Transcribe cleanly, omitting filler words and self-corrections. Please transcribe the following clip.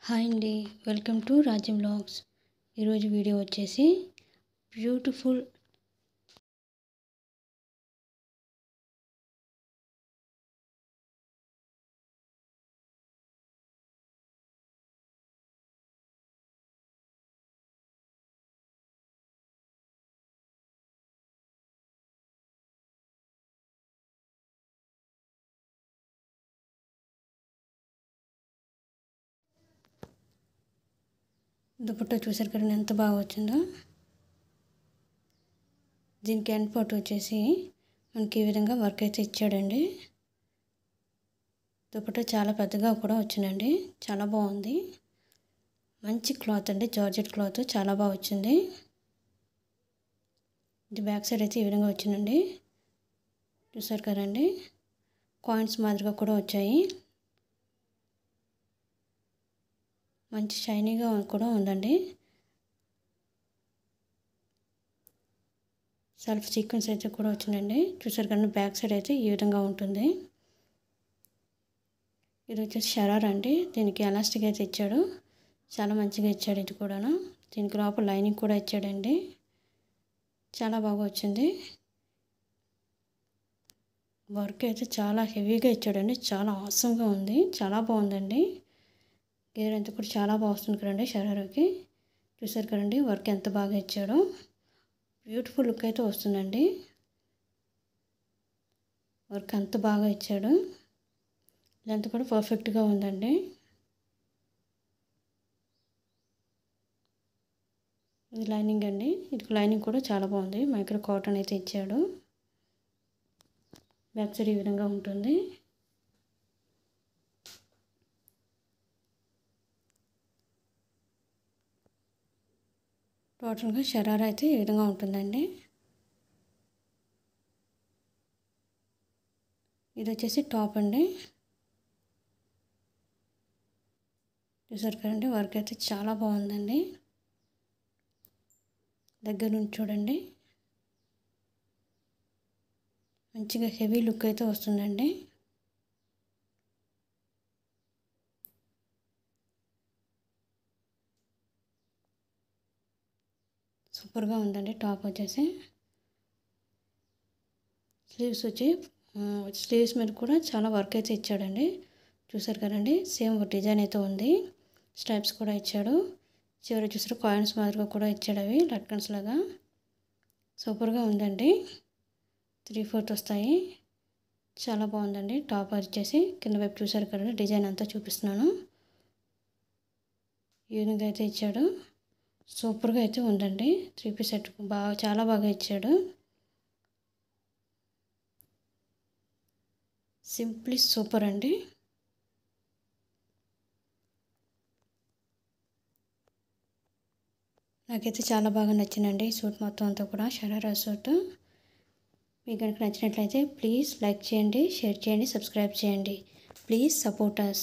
Hi అండి, welcome to రాజ్యం vlogs. ఈరోజు వీడియో వచ్చేసి బ్యూటిఫుల్ దుపట్టా చూసారు కదా ఎంత బాగా వచ్చిందో. దీనికి ఎండ్ పార్ట్ వచ్చేసి మనకి ఈ విధంగా వర్క్ అయితే ఇచ్చాడండి. దుపట్టా చాలా పెద్దగా కూడా వచ్చిందండి, చాలా బాగుంది. మంచి క్లాత్ అండి, జార్జెట్ క్లాత్ చాలా బాగా వచ్చింది. ఇది బ్యాక్ సైడ్ అయితే ఈ విధంగా వచ్చిందండి, చూసారు కదండి. కాయిన్స్ మాదిరిగా కూడా వచ్చాయి, మంచి షైనీగా కూడా ఉందండి. సెల్ఫ్ సీక్వెన్స్ అయితే కూడా వచ్చిందండి, చూసారు కదా. బ్యాక్ సైడ్ అయితే ఈ విధంగా ఉంటుంది. ఇది వచ్చేసి షరారా అండి, దీనికి ఎలాస్టిక్ అయితే ఇచ్చాడు, చాలా మంచిగా ఇచ్చాడు. ఇది కూడాను దీనికి లోపల లైనింగ్ కూడా ఇచ్చాడండి, చాలా బాగా వచ్చింది. వర్క్ అయితే చాలా హెవీగా ఇచ్చాడండి, చాలా ఆసంగా ఉంది, చాలా బాగుందండి. గేర్ అంతా కూడా చాలా బాగా వస్తుంది కదండి షరారాకి. చూసారు కదండి వర్క్ ఎంత బాగా ఇచ్చాడో, బ్యూటిఫుల్ లుక్ అయితే వస్తుందండి. వర్క్ అంత బాగా ఇచ్చాడు, ఇదంతా కూడా పర్ఫెక్ట్గా ఉందండి. ఇది లైనింగ్ అండి, ఇది లైనింగ్ కూడా చాలా బాగుంది, మైక్రో కాటన్ అయితే ఇచ్చాడు. బ్యాక్ సైడ్ ఈ విధంగా ఉంటుంది. టోటల్గా షరారా అయితే ఈ విధంగా ఉంటుందండి. ఇది వచ్చేసి టాప్ అండి, చూసారు కదండి. వర్క్ అయితే చాలా బాగుందండి, దగ్గర నుంచి చూడండి. మంచిగా హెవీ లుక్ అయితే వస్తుందండి. సూపర్గా ఉందండి. టాప్ వచ్చేసి స్లీవ్స్ మీద కూడా చాలా వర్క్ అయితే ఇచ్చాడండి, చూసారు కదండి. సేమ్ డిజైన్ అయితే ఉంది, స్ట్రైప్స్ కూడా ఇచ్చాడు. చివరి చూసారు కాయిన్స్ మాదిరిగా కూడా ఇచ్చాడు, అవి లట్కన్స్ లాగా. సూపర్గా ఉందండి, 3/4 వస్తాయి, చాలా బాగుందండి. టాప్ వచ్చేసి కింద వైపు చూసారు కదండి, డిజైన్ అంతా చూపిస్తున్నాను. ఈ విధంగా అయితే ఇచ్చాడు, సూపర్గా అయితే ఉందండి. 3 పీస్ సెట్ బాగా చాలా బాగా ఇచ్చాడు. సింప్లీ సూపర్ అండి. నాకైతే చాలా బాగా నచ్చిందండి సూట్ మొత్తం అంతా కూడా, షరారా సూట్. మీకు కనుక నచ్చినట్లయితే ప్లీజ్ లైక్ చేయండి, షేర్ చేయండి, సబ్స్క్రైబ్ చేయండి. Please support us.